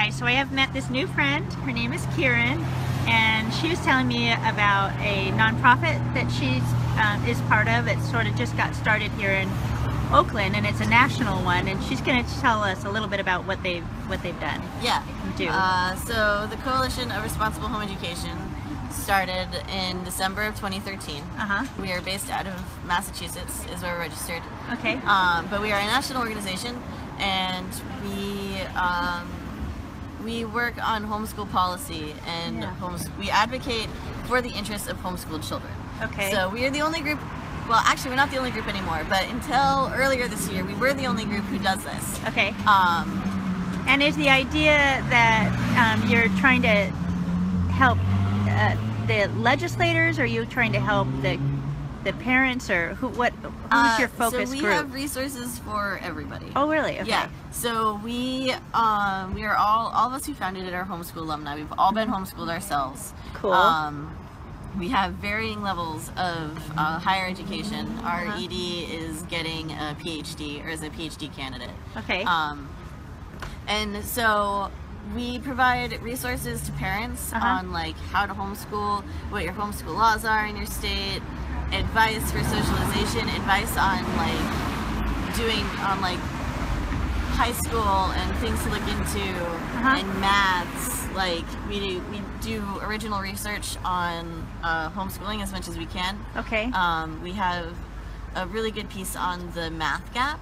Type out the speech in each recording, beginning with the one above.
Hi, so I have met this new friend. Her name is Kieran, and she was telling me about a nonprofit that she's is part of. It sort of just got started here in Oakland, and it's a national one. And she's going to tell us a little bit about what they've done. Yeah. Do. So the Coalition of Responsible Home Education started in December of 2013. We are based out of Massachusetts, is where we're registered. Okay. But we are a national organization, and we work on homeschool policy, and we advocate for the interests of homeschooled children. Okay. So we are the only group, well actually we're not the only group anymore, but until earlier this year we were the only group who does this. Okay. And is the idea that you're trying to help the legislators, or are you trying to help the parents, or who's your focus group? So we have resources for everybody. Oh, really? Okay. Yeah. So we are all of us who founded it are homeschool alumni. We've all been homeschooled ourselves. Cool. We have varying levels of higher education. Our ED is getting a PhD, or is a PhD candidate. Okay. And so we provide resources to parents on like how to homeschool, what your homeschool laws are in your state, advice for socialization, advice on like high school and things to look into, and maths. Like we do original research on homeschooling as much as we can. Okay. We have a really good piece on the math gap,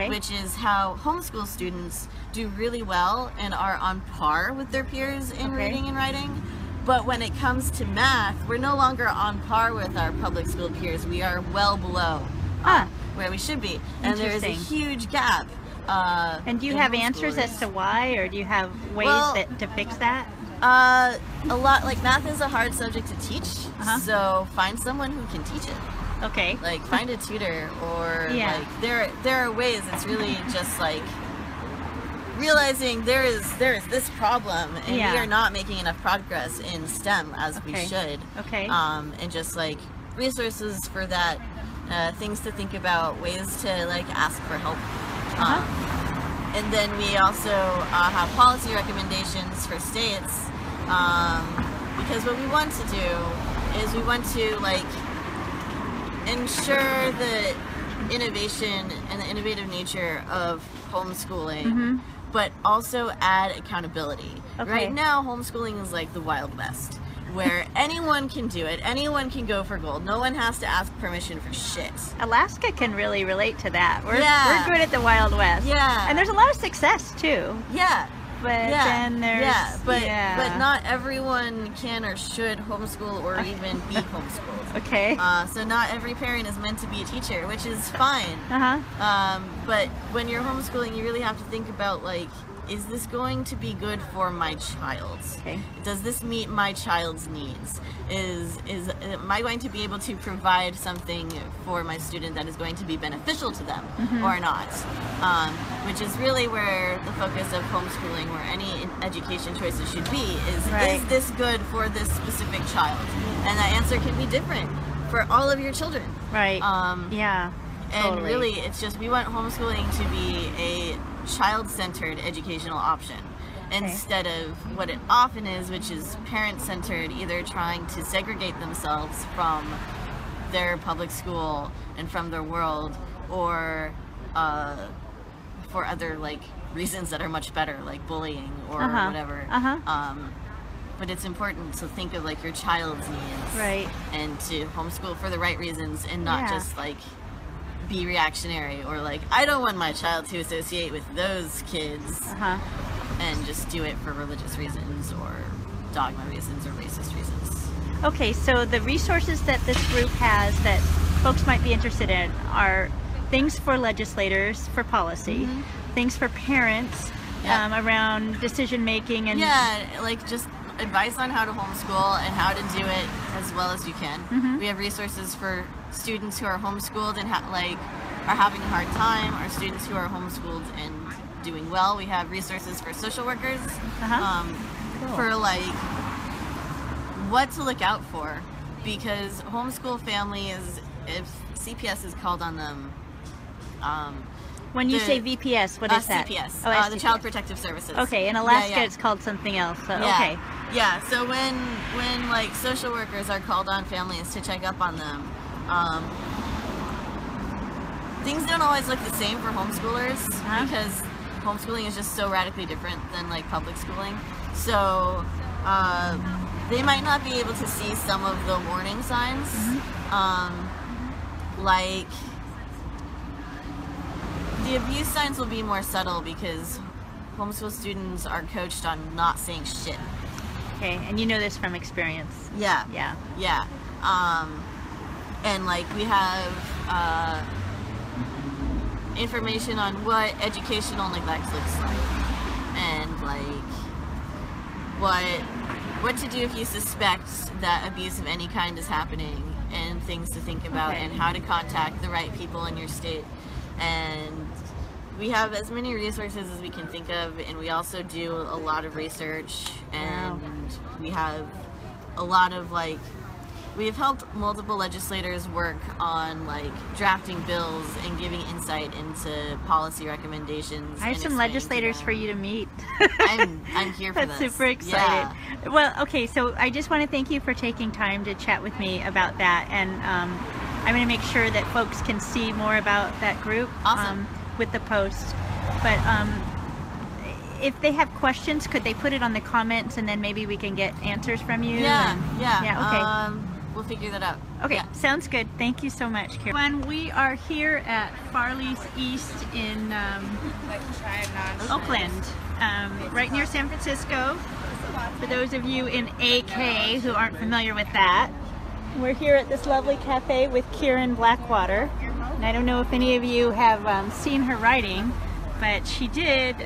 which is how homeschool students do really well and are on par with their peers in reading and writing. But when it comes to math, we're no longer on par with our public school peers. We are well below where we should be. And there is a huge gap. And do you have answers as to why, or do you have ways to fix that? A lot, like math is a hard subject to teach, so find someone who can teach it. Okay. Like find a tutor, or like there are ways. It's really just like realizing there is this problem, and we are not making enough progress in STEM as we should. Okay. And just like resources for that, things to think about, ways to like ask for help. And then we also have policy recommendations for states, because what we want to do is we want to like ensure the innovation and the innovative nature of homeschooling, but also add accountability. Right now, homeschooling is like the Wild West, where anyone can do it, anyone can go for gold. No one has to ask permission for shit. Alaska can really relate to that. We're good at the Wild West. Yeah. And there's a lot of success too. Yeah. But then there's but not everyone can or should homeschool or even be homeschooled. Okay. So not every parent is meant to be a teacher, which is fine. But when you're homeschooling, you really have to think about like, is this going to be good for my child? Does this meet my child's needs? Am I going to be able to provide something for my student that is going to be beneficial to them or not? Which is really where the focus of homeschooling, or any education choices should be, is this good for this specific child? And that answer can be different for all of your children. Right. And really, it's just, we want homeschooling to be a child-centered educational option instead of what it often is, which is parent-centered, either trying to segregate themselves from their public school and from their world, or for other like reasons that are much better, like bullying or whatever. But it's important to think of like your child's needs, and to homeschool for the right reasons, and not just like be reactionary, or like, I don't want my child to associate with those kids, and just do it for religious reasons or dogma reasons or racist reasons. Okay, so the resources that this group has that folks might be interested in are things for legislators for policy, things for parents around decision making, and like just advice on how to homeschool and how to do it as well as you can. We have resources for students who are homeschooled and are having a hard time, or students who are homeschooled and doing well. We have resources for social workers, for like what to look out for, because homeschool families, if CPS is called on them, When you say VPS, what is that? CPS, Oh, the Child Protective Services. Okay, in Alaska it's called something else. So, yeah. Okay. Yeah, so when like social workers are called on families to check up on them, things don't always look the same for homeschoolers because homeschooling is just so radically different than like public schooling. So they might not be able to see some of the warning signs, like the abuse signs will be more subtle because homeschool students are coached on not saying shit. Okay, and you know this from experience. Yeah. Yeah. Yeah. And like we have information on what educational neglect looks like, and like what to do if you suspect that abuse of any kind is happening, and things to think about, and how to contact the right people in your state. And we have as many resources as we can think of, and we also do a lot of research, and we have a lot of like, we've helped multiple legislators work on like drafting bills and giving insight into policy recommendations. I have some legislators for you to meet. I'm here for That's this. super excited. Yeah. Well, okay, so I just want to thank you for taking time to chat with me about that, and I'm going to make sure that folks can see more about that group. Awesome. With the post. But if they have questions, could they put it on the comments, and then maybe we can get answers from you? Yeah, yeah. Okay. We'll figure that out. Okay, yeah. Sounds good. Thank you so much, Karen. We are here at Farley's East in Oakland, right near San Francisco. For those of you in AK who aren't familiar with that, we're here at this lovely cafe with Karen Blackwater. And I don't know if any of you have seen her writing, but she did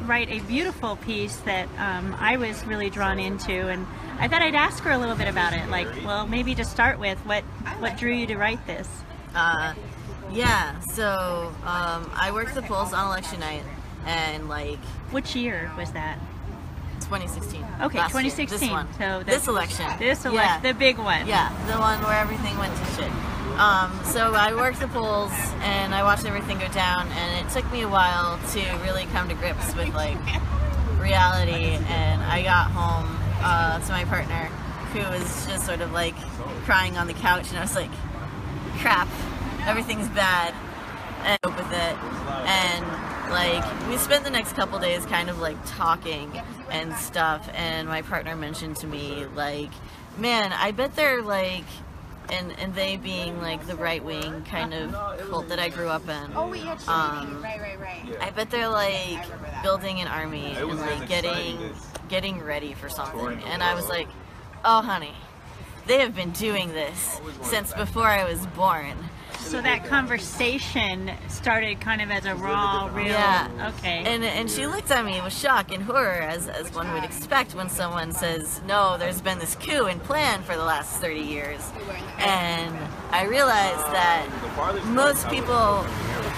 write a beautiful piece that I was really drawn into, and I thought I'd ask her a little bit about it. Like, well, maybe to start with, what drew you to write this? Yeah, so I worked the polls on election night, and like... Which year was that? 2016. Okay, 2016. This one. So this election. Yeah. The big one. Yeah, the one where everything went to shit. So I worked the polls and I watched everything go down, and it took me a while to really come to grips with like reality. And I got home to my partner, who was just sort of like crying on the couch, and I was like, crap, everything's bad, and cope with it. And like we spent the next couple days kind of like talking and stuff, and my partner mentioned to me like, man, I bet they're like, and they being like the right-wing kind of cult that I grew up in, right. I bet they're like building an army and like getting ready for something. And I was like, oh honey, they have been doing this since before I was born. So that conversation started kind of as a raw, real... Yeah. Okay. And she looked at me with shock and horror, as one would expect when someone says, no, there's been this coup and plan for the last 30 years. And I realized that most people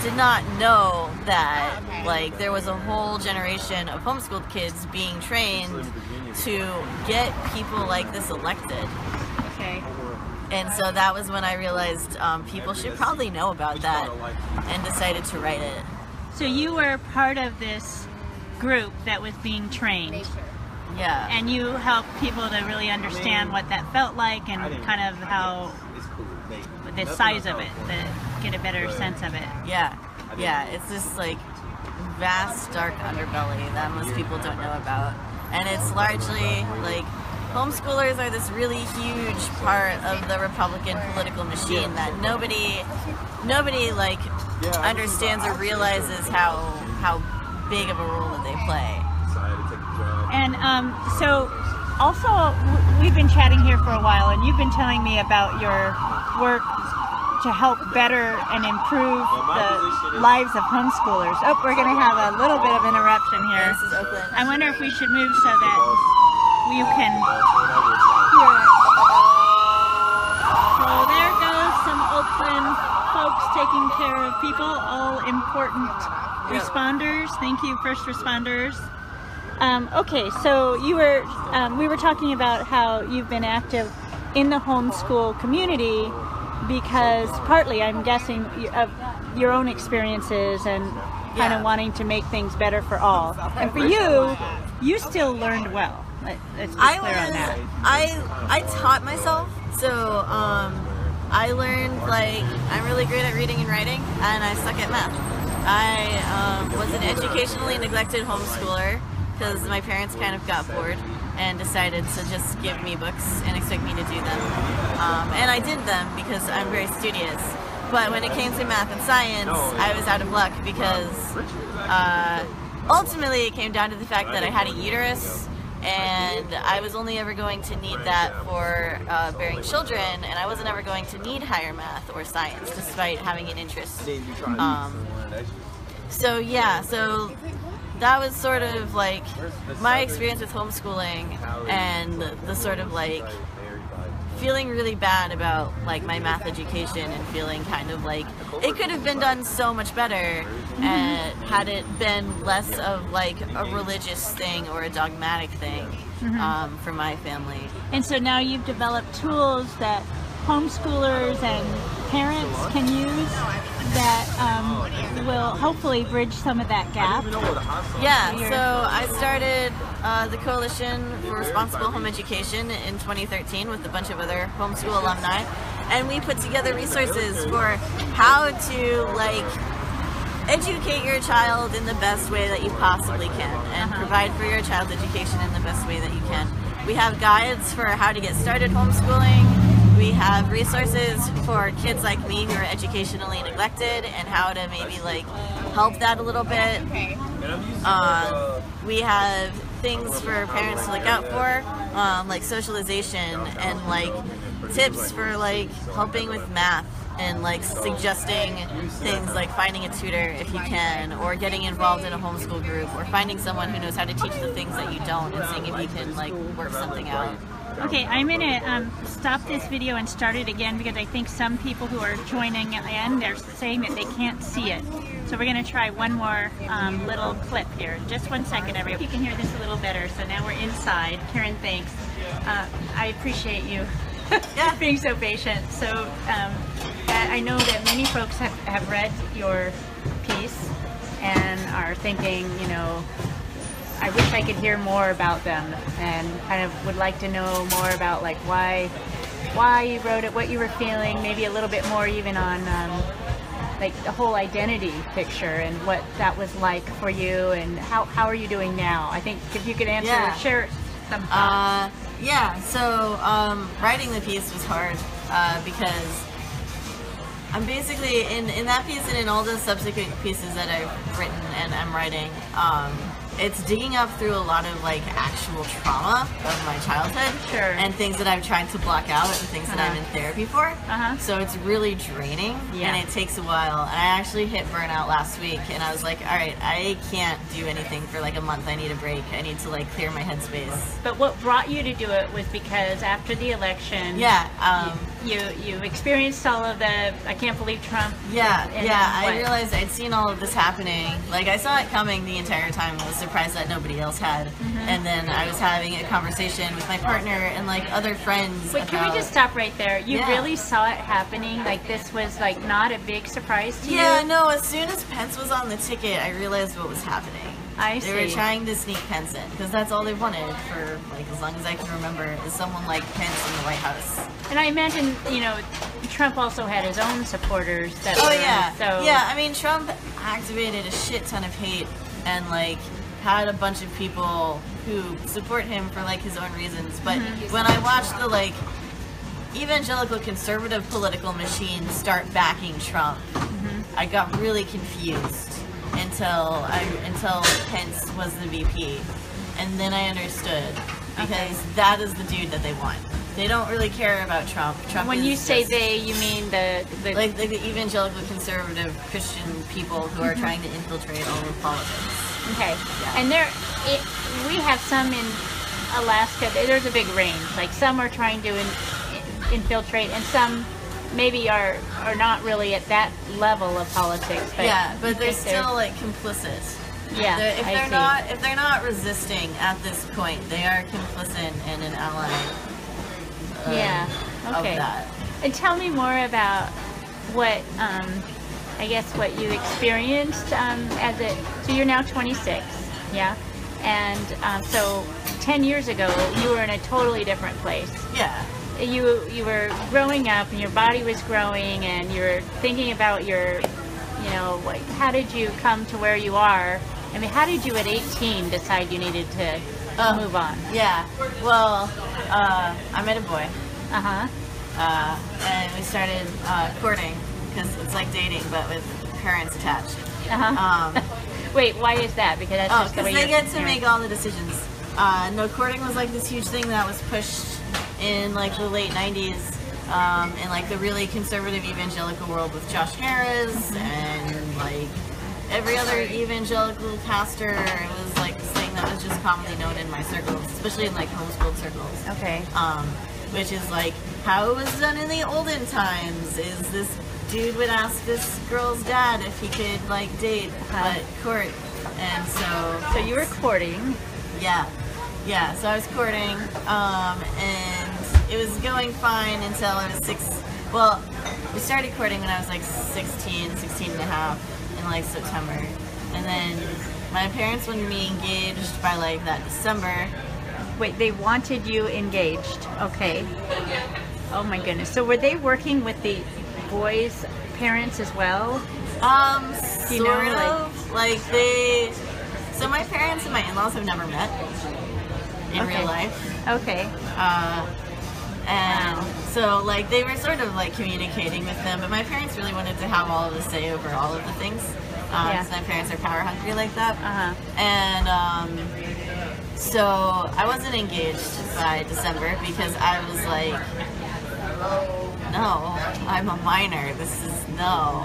did not know that, like, there was a whole generation of homeschooled kids being trained to get people like this elected. Okay. And so that was when I realized people should probably know about that, and decided to write it. So you were part of this group that was being trained. Yeah. And you helped people to really understand what that felt like, and kind of how, the size of it, to get a better sense of it. Yeah. Yeah. It's this like vast, dark underbelly that most people don't know about. And it's largely like, homeschoolers are this really huge part of the Republican political machine that nobody like understands or realizes how big of a role that they play. And so also we've been chatting here for a while, and you've been telling me about your work to help better and improve the lives of homeschoolers. Oh, we're going to have a little bit of interruption here. This is Oakland. I wonder if we should move so that you can hear it. So there goes some Oakland folks taking care of people, all important responders. Thank you, first responders. Okay, so you were, we were talking about how you've been active in the homeschool community, because partly I'm guessing of your own experiences and kind of wanting to make things better for all. And for you still learned well. Let's be clear on that. I taught myself, so I learned, like, I'm really great at reading and writing, and I suck at math. I was an educationally neglected homeschooler because my parents kind of got bored and decided to just give me books and expect me to do them. And I did them because I'm very studious. But when it came to math and science, I was out of luck because ultimately it came down to the fact that I had a uterus, and I was only ever going to need that for bearing children, and I wasn't ever going to need higher math or science despite having an interest. So yeah, so that was sort of like my experience with homeschooling, and the sort of like feeling really bad about like my math education and feeling kind of like it could have been done so much better had it been less of like a religious thing or a dogmatic thing for my family. And so now you've developed tools that homeschoolers and parents can use that will hopefully bridge some of that gap. Yeah, so I started the Coalition for Responsible Home Education in 2013 with a bunch of other homeschool alumni, and we put together resources for how to like educate your child in the best way that you possibly can and provide for your child's education in the best way that you can. We have guides for how to get started homeschooling. We have resources for kids like me who are educationally neglected and how to maybe like help that a little bit. We have things for parents to look out for, like socialization and like tips for like helping with math and like suggesting things like finding a tutor if you can, or getting involved in a homeschool group, or finding someone who knows how to teach the things that you don't and seeing if you can like work something out. Okay, I'm going to stop this video and start it again because I think some people who are joining in, they're saying that they can't see it. So we're going to try one more little clip here. Just 1 second, everyone. You can hear this a little better. So now we're inside. Karen, thanks. I appreciate you being so patient. So I know that many folks have read your piece and are thinking, you know, I wish I could hear more about them, and kind of would like to know more about like why you wrote it, what you were feeling, maybe a little bit more even on like the whole identity picture and what that was like for you, and how are you doing now? I think if you could answer, share some thoughts. Yeah, so writing the piece was hard because I'm basically, in that piece and in all the subsequent pieces that I've written and I'm writing, it's digging up through a lot of like actual trauma of my childhood and things that I've tried to block out and things that I'm in therapy for. So it's really draining and it takes a while. And I actually hit burnout last week and I was like, all right, I can't do anything for like a month. I need a break. I need to like clear my headspace. But what brought you to do it was because after the election, you experienced all of the I can't believe Trump. I realized I'd seen all of this happening. Like I saw it coming the entire time. I was surprised that nobody else had. And then I was having a conversation with my partner and like other friends. But can we just stop right there? You really saw it happening? Like this was like not a big surprise to you? Yeah, no, as soon as Pence was on the ticket, I realized what was happening. I see. They were trying to sneak Pence in because that's all they wanted for like as long as I can remember, is someone like Pence in the White House. And I imagine, you know, Trump also had his own supporters that I mean, Trump activated a shit ton of hate and like had a bunch of people who support him for like his own reasons. But when I watched the like evangelical conservative political machine start backing Trump, I got really confused until Pence was the VP, and then I understood because that is the dude that they want. They don't really care about Trump. When you say they, you mean the like the evangelical conservative Christian people who are trying to infiltrate all of politics. Okay, and we have some in Alaska. There's a big range. Like some are trying to infiltrate, and some maybe are not really at that level of politics. But but they're still like complicit. Yeah, if they're not resisting at this point, they are complicit and an ally. Of that. And tell me more about what, I guess, what you experienced so you're now 26, yeah? And so 10 years ago, you were in a totally different place. Yeah. You were growing up, and your body was growing, and you were thinking about your, like, how did you come to where you are? I mean, how did you at 18 decide you needed to move on? Yeah. Well, I met a boy. Uh-huh. And we started courting, because it's like dating, but with parents attached. Uh-huh. Wait, why is that? Because that's just the way they get to make all the decisions. No, courting was like this huge thing that was pushed in like the late 90s in like the really conservative evangelical world with Josh Harris and like every other evangelical pastor. It was like this thing that was just commonly known in my circles, especially in like homeschooled circles. Okay. Which is like how it was done in the olden times. Is this dude would ask this girl's dad if he could like date but court, and so you were courting. Yeah, so I was courting, and it was going fine until I was well, we started courting when I was like 16 and a half in like September, and then my parents wanted me engaged by like that December. Wait, they wanted you engaged, okay. Oh my goodness, so were they working with the boys' parents as well? Sort of. Like so my parents and my in-laws have never met in real life. Okay. And so like they were sort of like communicating with them, but my parents really wanted to have all of the say over all of the things. Because my parents are power hungry like that. And so I wasn't engaged by December because I was like, no, I'm a minor. This is no.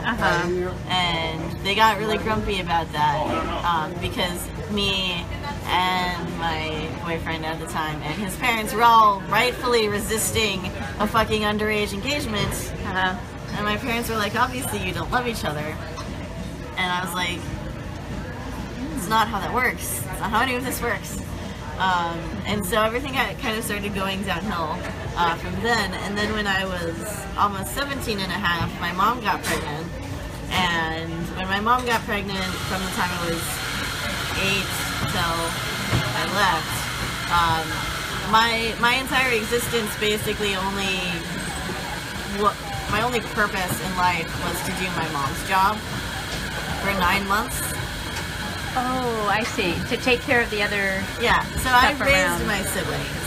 And they got really grumpy about that because me and my boyfriend at the time and his parents were all rightfully resisting a fucking underage engagement. And my parents were like, obviously you don't love each other. And I was like, it's not how that works. It's not how any of this works. And so everything kind of started going downhill from then. And then when I was almost 17 and a half, my mom got pregnant. And when my mom got pregnant, from the time I was 8 till I left, my entire existence basically my only purpose in life was to do my mom's job for 9 months. Oh, I see. To take care of the other so I raised my siblings.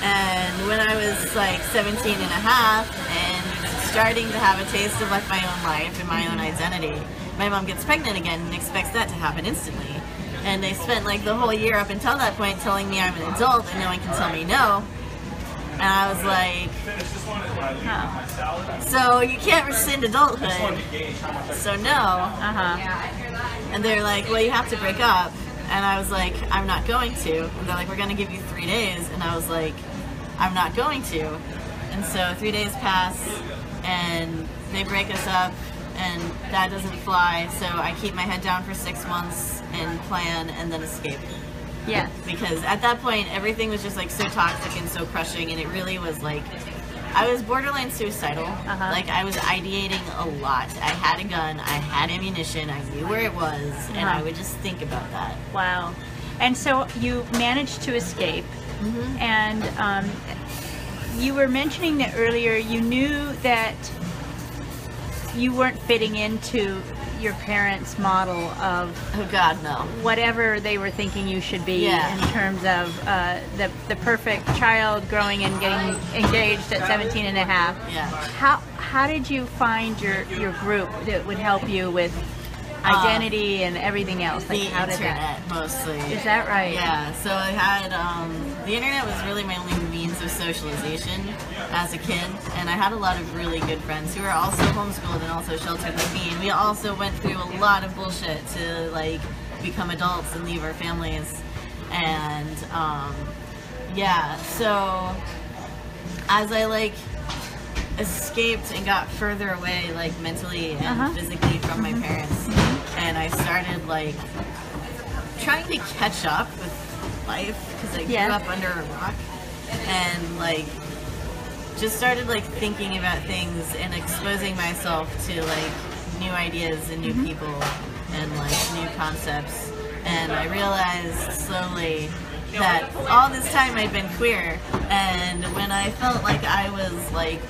And when I was like 17 and a half and starting to have a taste of like my own life and my own identity, my mom gets pregnant again and expects that to happen instantly. And they spent like the whole year up until that point telling me I'm an adult and no one can tell me no. And I was like, so you can't rescind adulthood, so no. And they're like, well, you have to break up. And I was like, I'm not going to. And they're like, we're going to give you 3 days. And I was like, I'm not going to. And so 3 days pass, and they break us up, and that doesn't fly. So I keep my head down for 6 months and plan, and then escape. Yeah. Because at that point, everything was just like so toxic and so crushing, and it really was like, I was borderline suicidal. Like I was ideating a lot. I had a gun, I had ammunition, I knew where it was, and I would just think about that. Wow. And so you managed to escape, and you were mentioning that earlier you knew that you weren't fitting into your parents' model of whatever they were thinking you should be in terms of the perfect child growing and getting engaged at 17 and a half. How did you find your group that would help you with identity and everything else? Like, how did internet, mostly. Is that right? Yeah, so I had, the internet was really my only means of socialization as a kid, and I had a lot of really good friends who were also homeschooled and also sheltered like me, and we also went through a lot of bullshit to, like, become adults and leave our families, and, so as I, like, escaped and got further away, like, mentally and physically from my parents, and I started, like, trying to catch up with life, because I grew up under a rock, and, like, just started like thinking about things and exposing myself to like new ideas and new people and like new concepts. And I realized slowly that all this time I'd been queer, and when I felt like I was like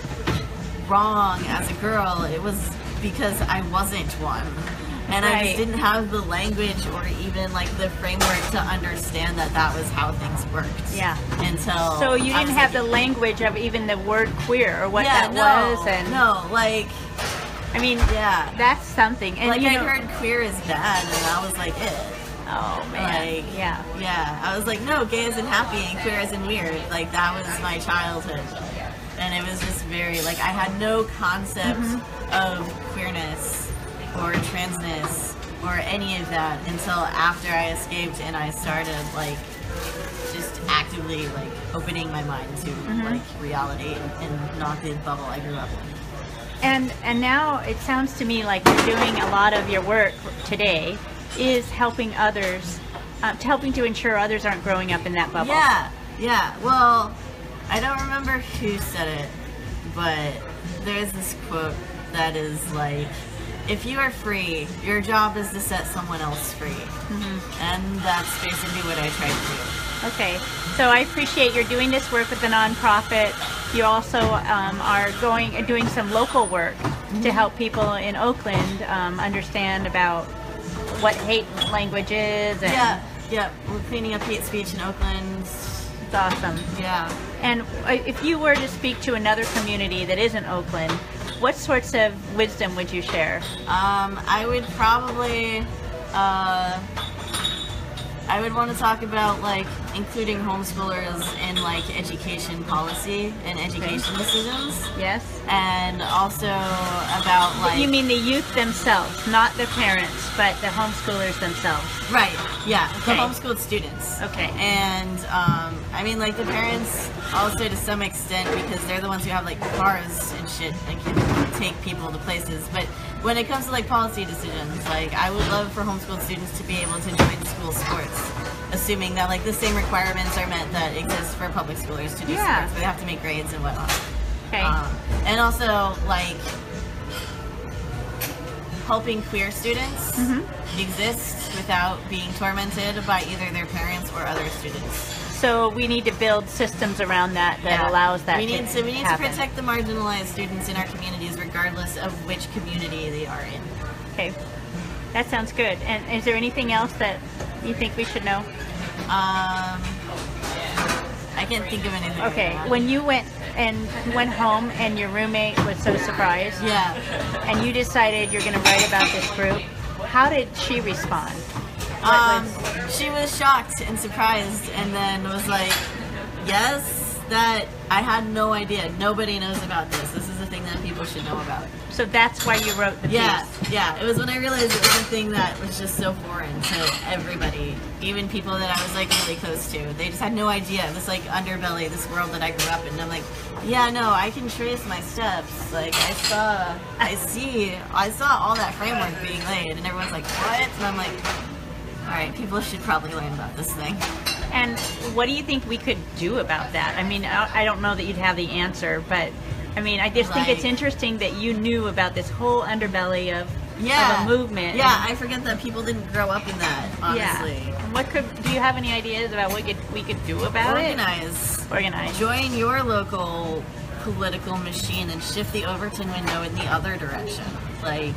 wrong as a girl, it was because I wasn't one. And I just didn't have the language or even like the framework to understand that that was how things worked. Yeah. Until so you didn't have the language of even the word queer or what that was, and no, like I mean, yeah, that's something. And like you I know, heard queer is bad, and that was like it. Oh man. Like, yeah. I was like, no, gay isn't happy and queer isn't weird. Like that was my childhood, and it was just very like I had no concept of queerness or transness or any of that until after I escaped and I started like just actively like opening my mind to like reality and not the bubble I grew up in. And now it sounds to me like you're doing a lot of your work today is helping others, helping to ensure others aren't growing up in that bubble. Yeah. Well, I don't remember who said it, but there's this quote that is like, if you are free, your job is to set someone else free. And that's basically what I try to do. Okay, so I appreciate you're doing this work with the nonprofit. You also are doing some local work to help people in Oakland understand about what hate language is. And yeah, we're cleaning up hate speech in Oakland. It's awesome. Yeah. And if you were to speak to another community that isn't Oakland, what sorts of wisdom would you share? I would probably, I would want to talk about like including homeschoolers in like education policy and education decisions. Yes. And also about like... You mean the youth themselves, not the parents, but the homeschoolers themselves. Right, yeah, Okay. the homeschooled students. Okay. And I mean like the parents also to some extent because they're the ones who have like cars and shit and can take people to places. But when it comes to like policy decisions, like I would love for homeschooled students to be able to join school sports, assuming that like the same requirements are met that exist for public schoolers to do sports, where they have to make grades and whatnot. Okay. And also like helping queer students exist without being tormented by either their parents or other students. So we need to build systems around that allows that we need to to happen. protect the marginalized students in our communities regardless of which community they are in. Okay, that sounds good. And is there anything else that you think we should know? I can't think of anything. Okay, right now. when you went home and your roommate was so surprised, and you decided you're going to write about this group, how did she respond? She was shocked and surprised, and then was like, yes, that I had no idea. Nobody knows about this. This is a thing that people should know about. So that's why you wrote the piece. Yeah. It was when I realized it was a thing that was just so foreign to everybody, even people that I was like really close to. They just had no idea. This like underbelly, this world that I grew up in. And I'm like, yeah, no, I can trace my steps. Like I saw all that framework being laid, and everyone's like, what? And I'm like, all right, people should probably learn about this thing. And what do you think we could do about that? I mean, I don't know that you'd have the answer, but I mean, I just think it's interesting that you knew about this whole underbelly of a movement. Yeah, I forget that people didn't grow up in that, honestly. Yeah. And do you have any ideas about what we could do about it? Organize. Join your local political machine and shift the Overton window in the other direction. Like,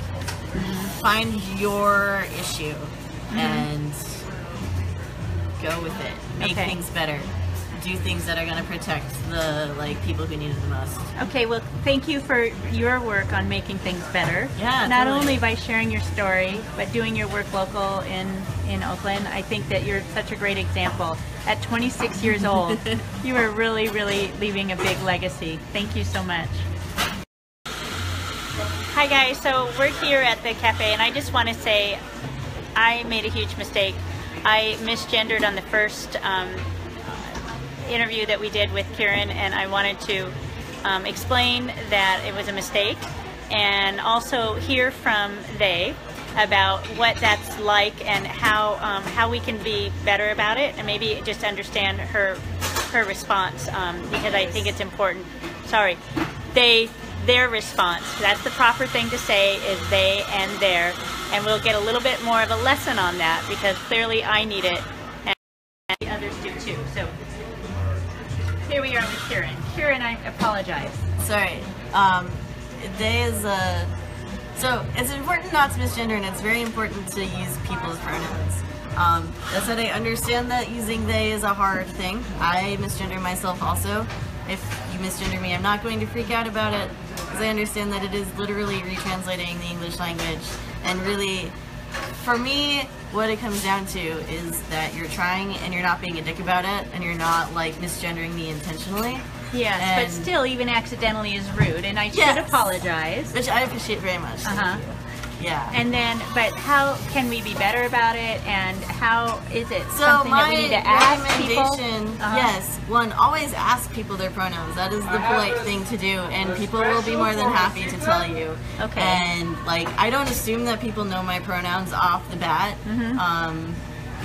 find your issue and go with it. Make things better. Do things that are going to protect the people who need it the most. Okay, well, thank you for your work on making things better. Yeah, not only by sharing your story, but doing your work local in Oakland. I think that you're such a great example. At 26 years old, you are really, really leaving a big legacy. Thank you so much. Hi guys, so we're here at the cafe, and I just want to say I made a huge mistake. I misgendered on the first interview that we did with Kieran, and I wanted to explain that it was a mistake and also hear from they about what that's like and how we can be better about it, and maybe just understand her response because I think it's important sorry, their response. That's the proper thing to say, is they and their, and we'll get a little bit more of a lesson on that because clearly I need it and the others do too. So here we are with Kieran. Kieran, I apologize. Sorry. They is a... So it's important not to misgender, and it's very important to use people's pronouns. That said, I understand that using they is a hard thing. I misgender myself also. If you misgender me, I'm not going to freak out about it, because I understand that it is literally retranslating the English language. And really, for me, what it comes down to is that you're trying and you're not being a dick about it, and you're not like misgendering me intentionally. Yes, but still, even accidentally is rude, and I should apologize. Which I appreciate very much. Yeah. And then, but how can we be better about it, and how is it something that we need to ask people? Yes, one, always ask people their pronouns. That is the polite thing to do, and people will be more than happy to tell you. Okay. And like, I don't assume that people know my pronouns off the bat,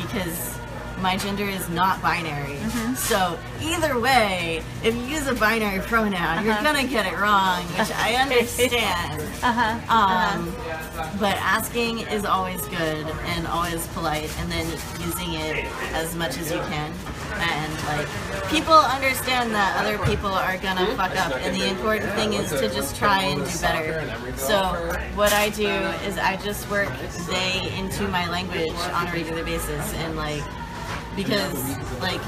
because my gender is not binary. So either way, if you use a binary pronoun, you're gonna get it wrong, which I understand. But asking is always good and always polite, and then using it as much as you can. And like, people understand that other people are gonna fuck up, and the important thing is to just try and do better. So what I do is I just work they into my language on a regular basis, and like, because like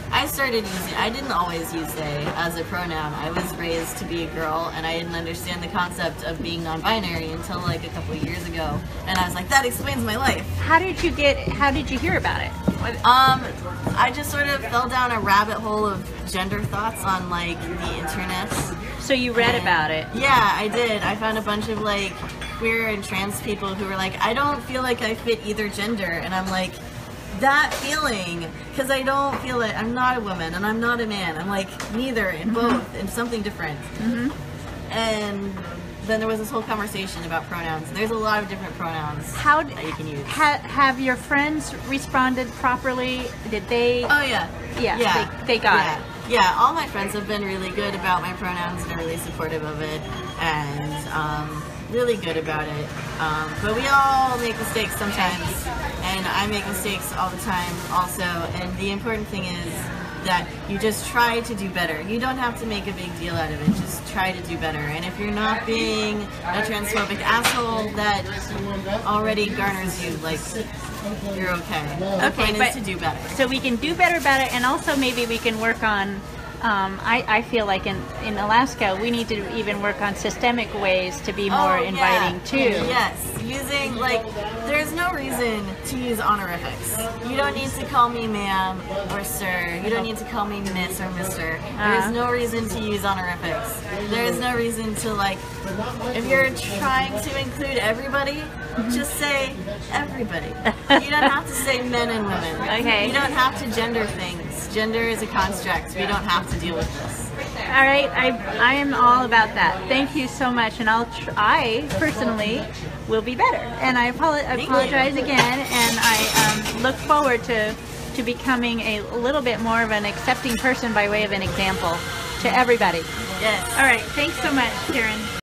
I didn't always use they as a pronoun. I was raised to be a girl, and I didn't understand the concept of being non-binary until like a couple of years ago, and I was like, that explains my life. How did you hear about it? I just sort of fell down a rabbit hole of gender thoughts on like the internet. So you read about it? Yeah, I did. I found a bunch of like queer and trans people who were like, I don't feel like I fit either gender, and I'm like, that feeling, because I don't feel it. I'm not a woman and I'm not a man. I'm like neither and both and something different. And then there was this whole conversation about pronouns. There's a lot of different pronouns that you can use. Have your friends responded properly? Did they? Oh yeah. Yeah. They got it. Yeah, all my friends have been really good about my pronouns and are really supportive of it, and really good about it. But we all make mistakes sometimes, and I make mistakes all the time also, and the important thing is that you just try to do better. You don't have to make a big deal out of it, just try to do better. And if you're not being a transphobic asshole that already garners you, like, you're okay. The point is to do better. So we can do better about it, and also maybe we can work on I feel like in Alaska we need to even work on systemic ways to be more inviting too. Yes, using, like, there's no reason to use honorifics. You don't need to call me ma'am or sir. You don't need to call me miss or mister. There's no reason to use honorifics. There's no reason to, like, if you're trying to include everybody, just say everybody. You don't have to say men and women. Okay. You don't have to gender things. Gender is a construct. We don't have to deal with this. All right, I am all about that. Thank you so much, and I personally will be better. And I apologize again, and I look forward to becoming a little bit more of an accepting person by way of an example to everybody. Yes. All right, thanks so much, Kieran.